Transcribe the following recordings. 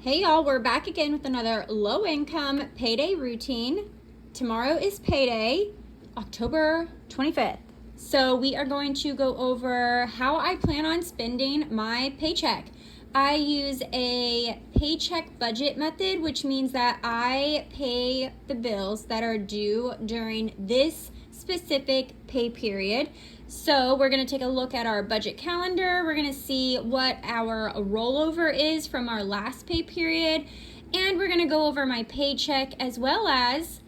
Hey y'all, we're back again with another low income payday routine. Tomorrow is payday, October 25th. So we are going to go over how I plan on spending my paycheck. I use a paycheck budget method, which means that I pay the bills that are due during this specific pay period. So we're going to take a look at our budget calendar. We're going to see what our rollover is from our last pay period. And we're going to go over my paycheck, as well as,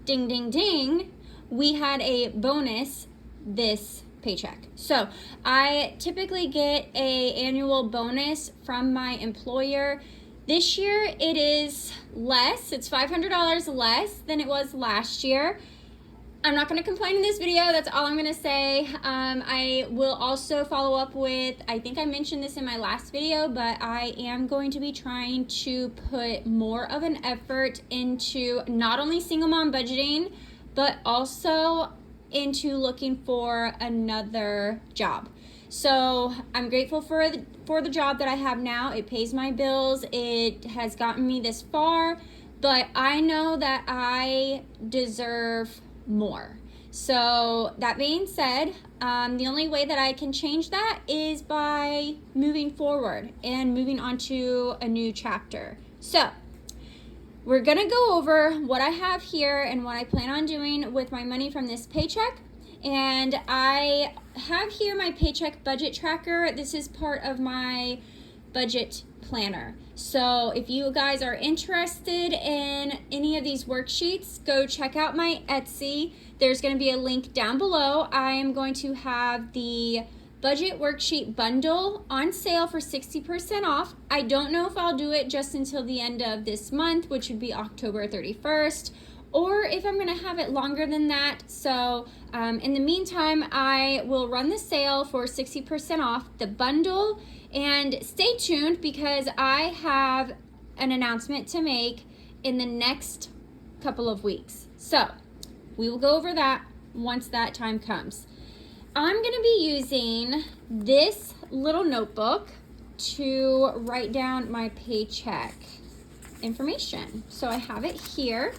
ding, ding, ding, we had a bonus this paycheck. So I typically get an annual bonus from my employer. This year it is less. It's $500 less than it was last year. I'm not going to complain in this video. That's all I'm going to say. I will also follow up with, I think I mentioned this in my last video, but I am going to be trying to put more of an effort into not only single mom budgeting, but also into looking for another job. So I'm grateful for the job that I have now. It pays my bills. It has gotten me this far, but I know that I deserve more. So that being said, the only way that I can change that is by moving forward and moving on to a new chapter. So we're gonna go over what I have here and what I plan on doing with my money from this paycheck. And I have here my paycheck budget tracker. This is part of my budget planner. So if you guys are interested in any of these worksheets, go check out my Etsy. There's going to be a link down below. I am going to have the budget worksheet bundle on sale for 60% off. I don't know if I'll do it just until the end of this month, which would be October 31st, or if I'm going to have it longer than that. So in the meantime, I will run the sale for 60% off the bundle. And stay tuned, because I have an announcement to make in the next couple of weeks. So we will go over that once that time comes. I'm going to be using this little notebook to write down my paycheck information. So I have it here.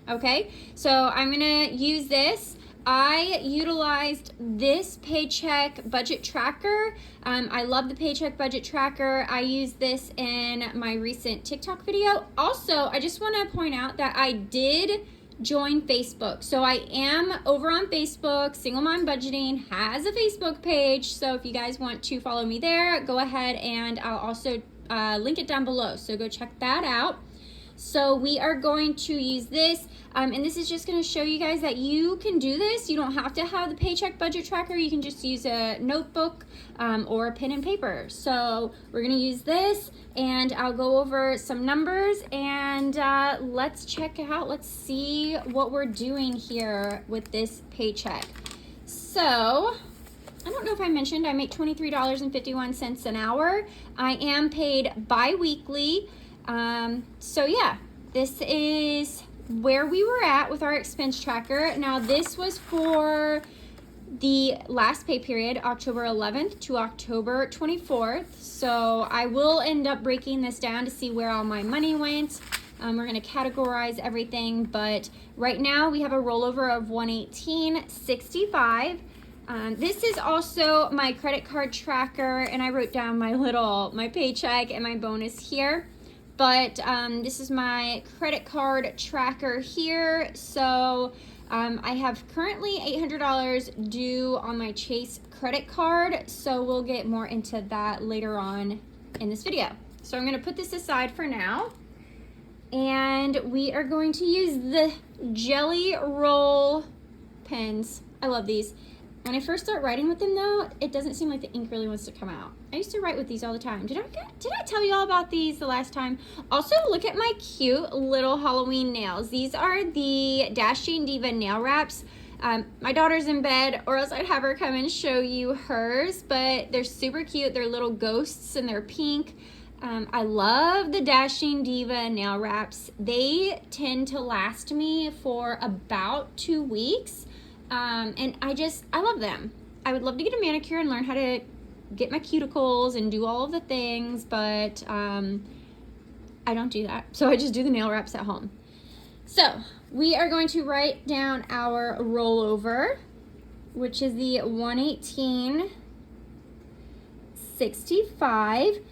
Okay, so I'm going to use this. I utilized this paycheck budget tracker. I love the paycheck budget tracker. I used this in my recent TikTok video. Also, I just want to point out that I did join Facebook. So I am over on Facebook. Single Mom Budgeting has a Facebook page. So if you guys want to follow me there, go ahead, and I'll also link it down below. So go check that out. So we are going to use this, and this is just going to show you guys that you can do this. You don't have to have the paycheck budget tracker. You can just use a notebook or a pen and paper. So we're going to use this, and I'll go over some numbers, and let's check out, let's see what we're doing here with this paycheck. So I don't know if I mentioned I make $23.51 an hour. I am paid bi-weekly. So yeah, this is where we were at with our expense tracker. Now this was for the last pay period, October 11th to October 24th. So I will end up breaking this down to see where all my money went. We're going to categorize everything, but right now we have a rollover of $118.65. This is also my credit card tracker, and I wrote down my paycheck and my bonus here. But this is my credit card tracker here. So I have currently $800 due on my Chase credit card. So we'll get more into that later on in this video. So I'm going to put this aside for now. And we are going to use the Jelly Roll pens. I love these. When I first start writing with them, though, it doesn't seem like the ink really wants to come out. I used to write with these all the time. Did I tell you all about these the last time? Also, look at my cute little Halloween nails. These are the Dashing Diva nail wraps. My daughter's in bed, or else I'd have her come and show you hers, but they're super cute. They're little ghosts, and they're pink. I love the Dashing Diva nail wraps. They tend to last me for about 2 weeks. And I love them. I would love to get a manicure and learn how to get my cuticles and do all of the things, but I don't do that. So I just do the nail wraps at home. So we are going to write down our rollover, which is the 118.65.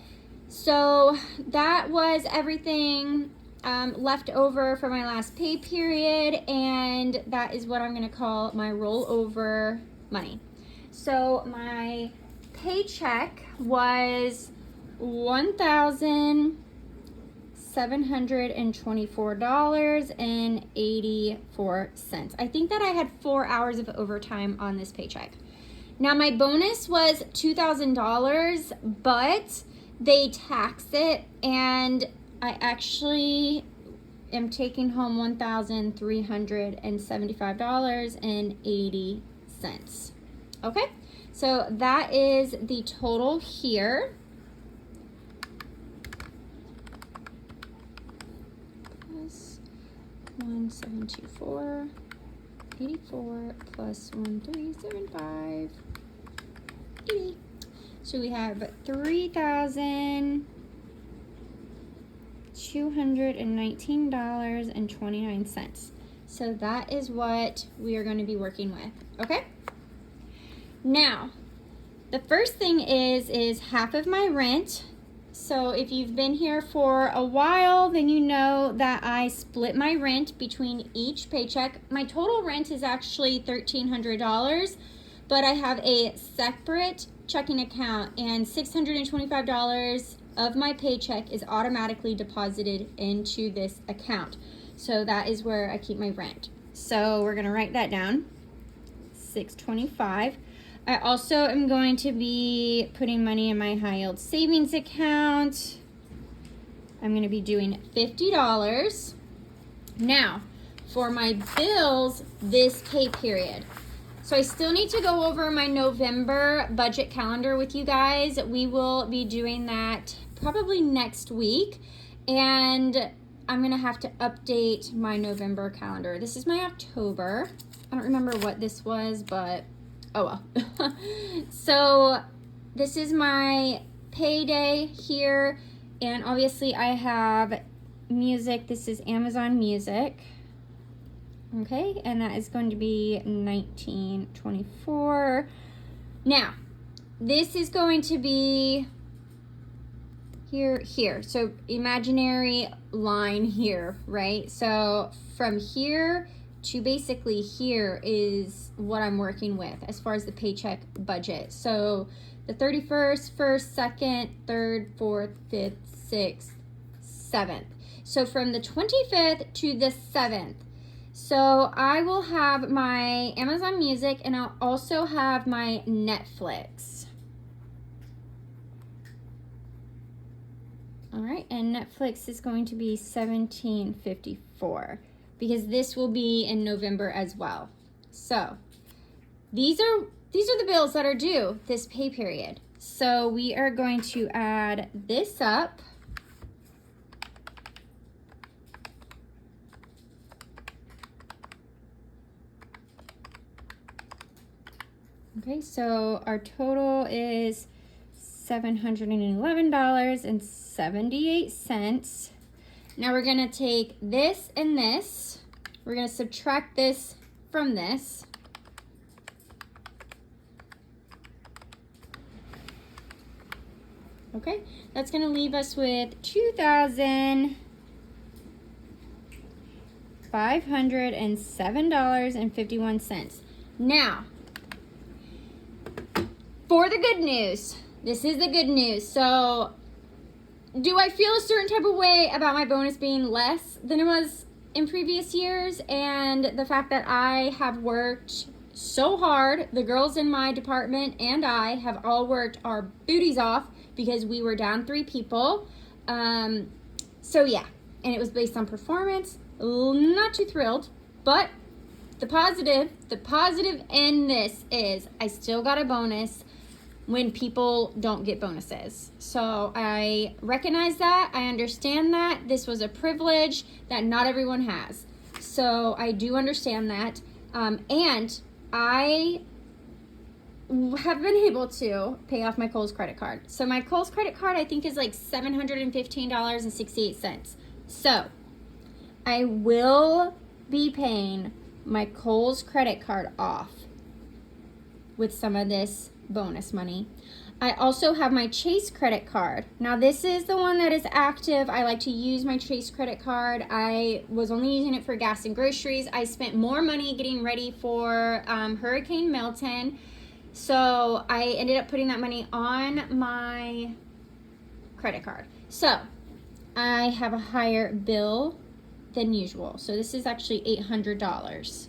So that was everything left over for my last pay period, and that is what I'm going to call my rollover money. So my paycheck was $1,724.84. I think that I had 4 hours of overtime on this paycheck. Now my bonus was $2,000, but they tax it, and I actually am taking home $1,375.80. Okay, so that is the total here. Plus 1,724.84 plus 1,375.80. So we have $3,219.29. So that is what we are going to be working with. Okay? Now, the first thing is half of my rent. So if you've been here for a while, then you know that I split my rent between each paycheck. My total rent is actually $1,300, but I have a separate checking account, and $625 of my paycheck is automatically deposited into this account. So that is where I keep my rent. So we're gonna write that down, $625. I also am going to be putting money in my high yield savings account. I'm gonna be doing $50. Now, for my bills this pay period. So I still need to go over my November budget calendar with you guys. We will be doing that probably next week. And I'm gonna have to update my November calendar. This is my October. I don't remember what this was, but oh well. So this is my payday here, and obviously I have music. This is Amazon Music. Okay, and that is going to be $19.24. Now, this is going to be here. So imaginary line here, right? So from here to basically here is what I'm working with as far as the paycheck budget. So the 31st, 1st, 2nd, 3rd, 4th, 5th, 6th, 7th. So from the 25th to the 7th. So I will have my Amazon Music, and I'll also have my Netflix. All right, and Netflix is going to be $17.54 because this will be in November as well. So these are the bills that are due this pay period. So we are going to add this up. Okay, so our total is $711.78. Now we're gonna take this and this. We're gonna subtract this from this. Okay, that's gonna leave us with $2,507.51. Now, for the good news, this is the good news. So, do I feel a certain type of way about my bonus being less than it was in previous years? And the fact that I have worked so hard, the girls in my department and I have all worked our booties off because we were down 3 people. So yeah, and it was based on performance. Not too thrilled, but the positive in this is I still got a bonus when people don't get bonuses. So I recognize that, I understand that. This was a privilege that not everyone has. So I do understand that. And I have been able to pay off my Kohl's credit card. So my Kohl's credit card, I think, is like $715.68. So I will be paying my Kohl's credit card off with some of this bonus money. I also have my Chase credit card. Now this is the one that is active. I like to use my Chase credit card. I was only using it for gas and groceries. I spent more money getting ready for Hurricane Milton. So I ended up putting that money on my credit card. So I have a higher bill than usual. So this is actually $800.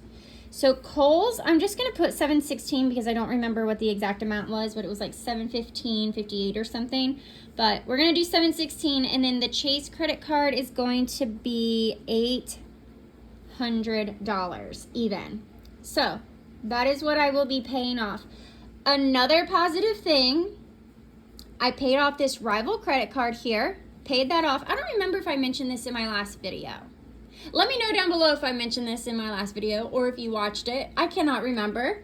So Kohl's, I'm just going to put $716 because I don't remember what the exact amount was, but it was like $715.58 or something. But we're going to do $716, and then the Chase credit card is going to be $800 even. So that is what I will be paying off. Another positive thing, I paid off this Rival credit card here. Paid that off. I don't remember if I mentioned this in my last video. Let me know down below if I mentioned this in my last video or if you watched it. I cannot remember.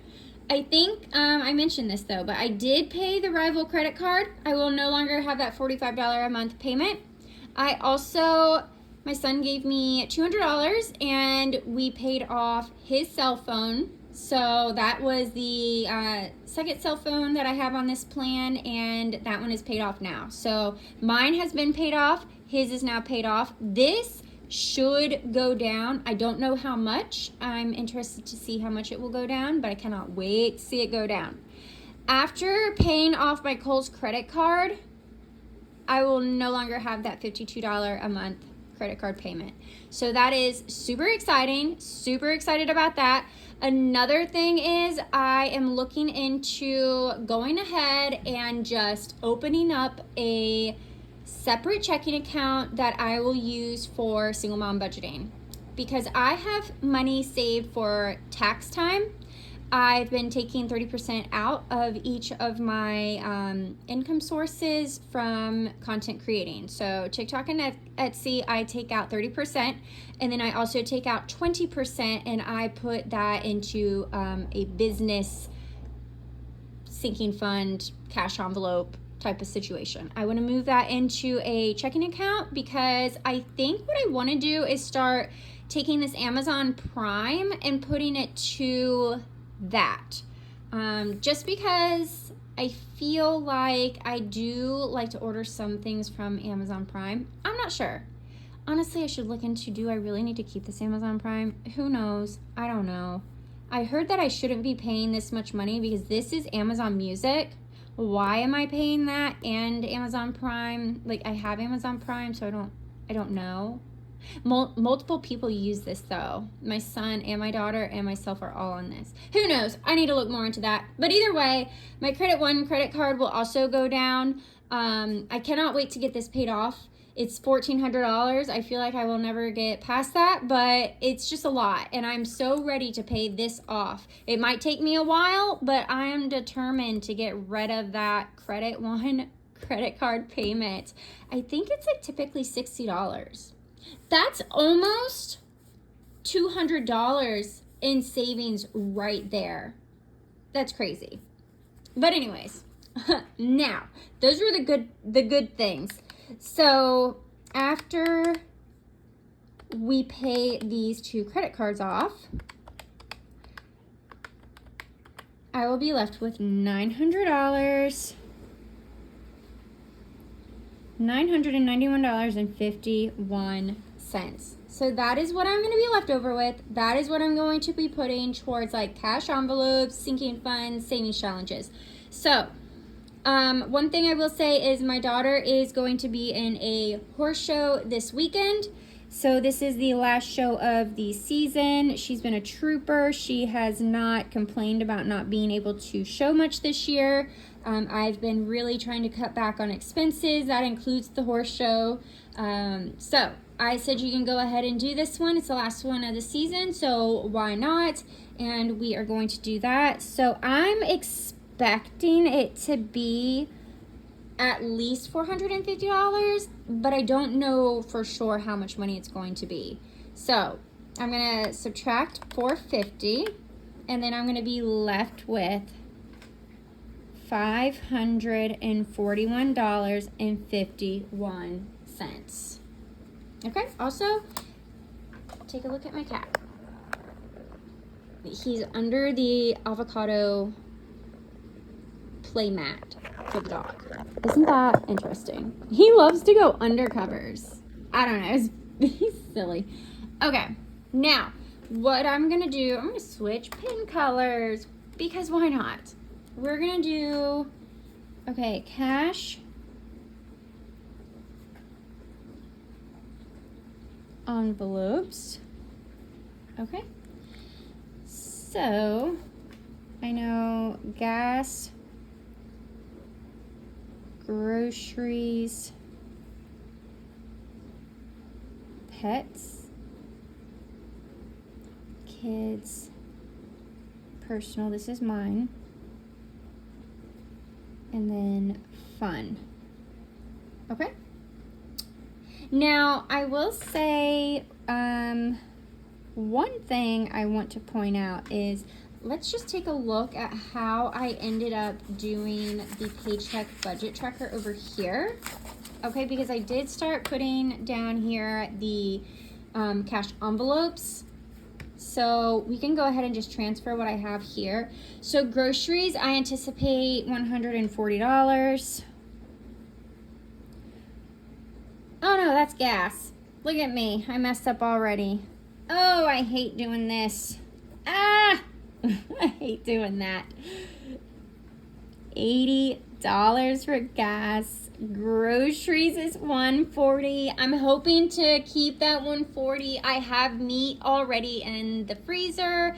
I think I mentioned this though, but I did pay the Rival credit card. I will no longer have that $45 a month payment. I also, my son gave me $200 and we paid off his cell phone. So that was the second cell phone that I have on this plan, and that one is paid off now. So mine has been paid off. His is now paid off. This should go down. I don't know how much. I'm interested to see how much it will go down, but I cannot wait to see it go down. After paying off my Kohl's credit card, I will no longer have that $52 a month credit card payment. So that is super exciting. Super excited about that. Another thing is I am looking into going ahead and just opening up a separate checking account that I will use for single mom budgeting, because I have money saved for tax time. I've been taking 30% out of each of my income sources from content creating. So TikTok and Etsy, I take out 30%, and then I also take out 20%, and I put that into a business sinking fund, cash envelope type of situation. I want to move that into a checking account because I think what I want to do is start taking this Amazon Prime and putting it to that. Just because I feel like I do like to order some things from Amazon Prime. I'm not sure. Honestly, I should look into, do I really need to keep this Amazon Prime? Who knows? I don't know. I heard that I shouldn't be paying this much money because this is Amazon Music. Why am I paying that and Amazon Prime? Like, I have Amazon Prime, so I don't know. Multiple people use this though. My son and my daughter and myself are all on this. Who knows? I need to look more into that. But either way, my Credit One credit card will also go down. I cannot wait to get this paid off. It's $1,400. I feel like I will never get past that, but it's just a lot, and I'm so ready to pay this off. It might take me a while, but I am determined to get rid of that Credit One credit card payment. I think it's like typically $60. That's almost $200 in savings right there. That's crazy. But anyways, now those were the good things. So after we pay these two credit cards off, I will be left with $900, $991.51. So that is what I'm going to be left over with. That is what I'm going to be putting towards like cash envelopes, sinking funds, savings challenges. So one thing I will say is my daughter is going to be in a horse show this weekend. So this is the last show of the season. She's been a trooper. She has not complained about not being able to show much this year. I've been really trying to cut back on expenses. That includes the horse show. So I said you can go ahead and do this one. It's the last one of the season, so why not? And we are going to do that. So I'm expecting it to be at least $450, but I don't know for sure how much money it's going to be. So I'm going to subtract $450, and then I'm going to be left with $541.51. Okay, also, take a look at my cat. He's under the avocado play mat for the dog. Isn't that interesting? He loves to go under covers. I don't know. He's silly. Okay, now what I'm gonna do, I'm gonna switch pin colors because why not? We're gonna do, okay, cash envelopes. Okay. So, I know gas, groceries, pets, kids, personal, this is mine, and then fun. Okay? Now, I will say, one thing I want to point out is, let's just take a look at how I ended up doing the Paycheck budget tracker over here. Okay, because I did start putting down here the cash envelopes. So we can go ahead and just transfer what I have here. So groceries, I anticipate $140. Oh no, that's gas. Look at me, I messed up already. Oh, I hate doing this. Ah, I hate doing that. $80 for gas. Groceries is $140. I'm hoping to keep that $140. I have meat already in the freezer.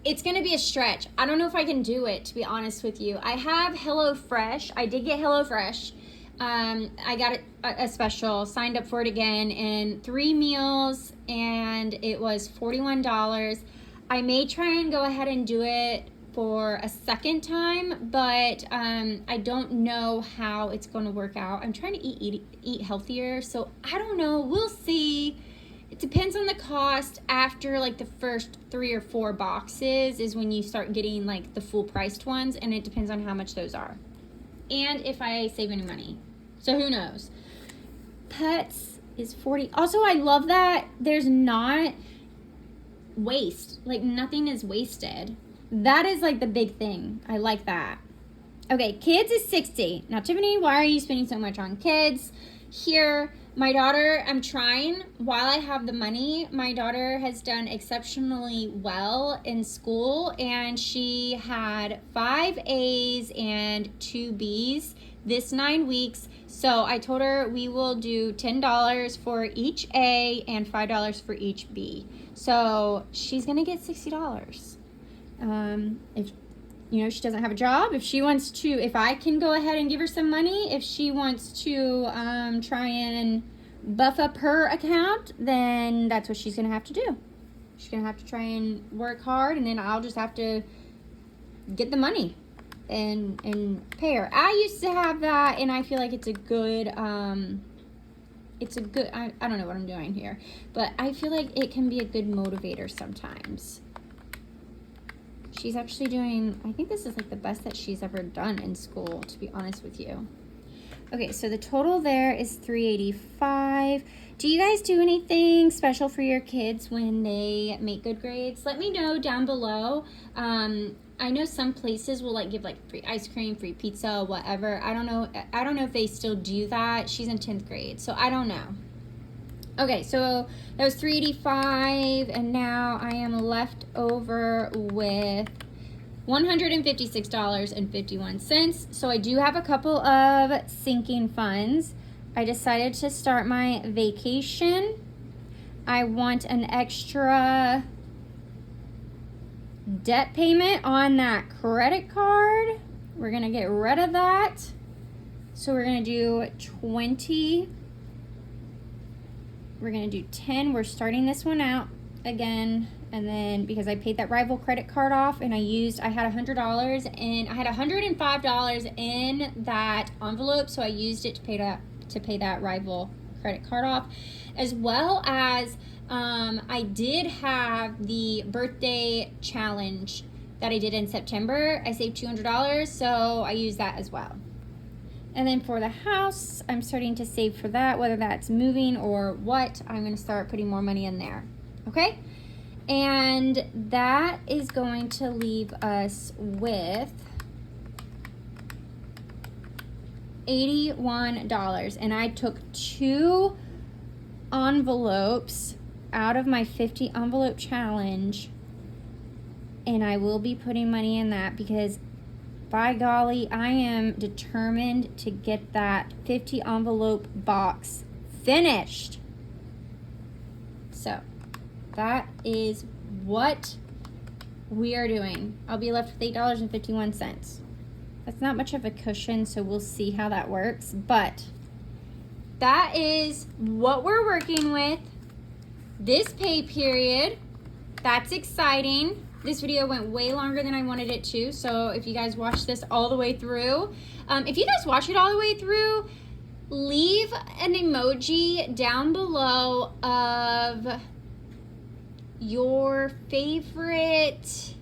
It's gonna be a stretch. I don't know if I can do it, to be honest with you. I have HelloFresh. I did get HelloFresh. I got a special, signed up for it again, and 3 meals, and it was $41. I may try and go ahead and do it for a second time, but I don't know how it's going to work out. I'm trying to eat healthier, so I don't know. We'll see. It depends on the cost. After like the first 3 or 4 boxes is when you start getting like the full priced ones, and it depends on how much those are and if I save any money. So who knows? Pets is $40. Also, I love that there's not waste. Like nothing is wasted. That is like the big thing. I like that. Okay, kids is $60. Now, Tiffany, why are you spending so much on kids? Here, my daughter, I'm trying while I have the money. My daughter has done exceptionally well in school, and she had 5 A's and 2 B's this 9 weeks. So I told her we will do $10 for each A and $5 for each B. So she's gonna get $60. If you know she doesn't have a job, if she wants to, if I can go ahead and give her some money, if she wants to try and buff up her account, then that's what she's gonna have to do. She's gonna have to try and work hard, and then I'll just have to get the money and pay her. I used to have that, and I feel like it's a good I don't know what I'm doing here, but I feel like it can be a good motivator sometimes. She's actually doing, I think this is like the best that she's ever done in school, to be honest with you. Okay, so the total there is $385. Do you guys do anything special for your kids when they make good grades? Let me know down below. I know some places will like give like free ice cream, free pizza, whatever. I don't know if they still do that. She's in 10th grade, so I don't know. Okay, so that was $385, and now I am left over with $156.51. So I do have a couple of sinking funds. I decided to start my vacation. I want an extra debt payment on that credit card. We're gonna get rid of that. So we're gonna do 20. We're gonna do 10. We're starting this one out again, and then because I paid that rival credit card off, and I had $100 and I had $105 in that envelope, so I used it to pay that rival credit card off, as well as I did have the birthday challenge that I did in September, I saved $200, so I use that as well. And then for the house, I'm starting to save for that, whether that's moving or what. I'm going to start putting more money in there. Okay? And that is going to leave us with $81. And I took 2 envelopes out of my 50 envelope challenge. And I will be putting money in that because by golly, I am determined to get that 50 envelope box finished. So that is what we are doing. I'll be left with $8.51. That's not much of a cushion, so we'll see how that works. But that is what we're working with this pay period. That's exciting. This video went way longer than I wanted it to, so if you guys watch this all the way through, if you guys watch it all the way through, leave an emoji down below of your favorite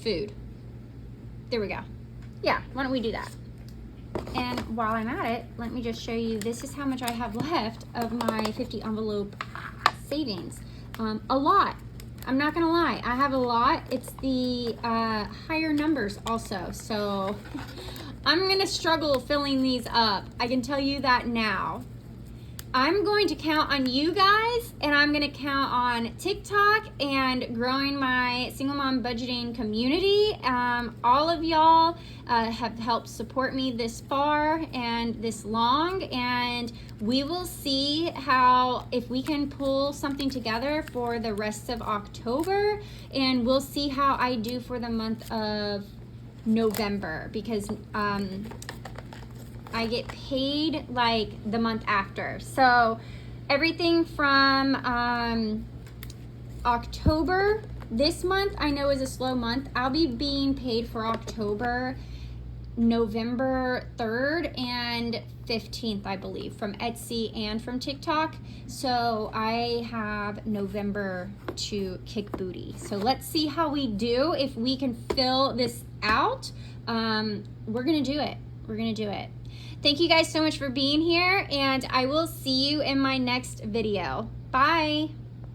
food. There we go. Yeah, why don't we do that? And while I'm at it, let me just show you, this is how much I have left of my 50 envelope savings. A lot. I'm not gonna lie, I have a lot. It's the higher numbers also, so I'm gonna struggle filling these up. I can tell you that now. I'm going to count on you guys, and I'm gonna count on TikTok and growing my single mom budgeting community. All of y'all have helped support me this far and this long, and we will see how, if we can pull something together for the rest of October, and we'll see how I do for the month of November, because I get paid like the month after. So everything from October, this month I know is a slow month. I'll be being paid for October, November 3rd and 15th, I believe, from Etsy and from TikTok. So I have November to kick booty. So let's see how we do. If we can fill this out, we're gonna do it. We're gonna do it. Thank you guys so much for being here, and I will see you in my next video. Bye.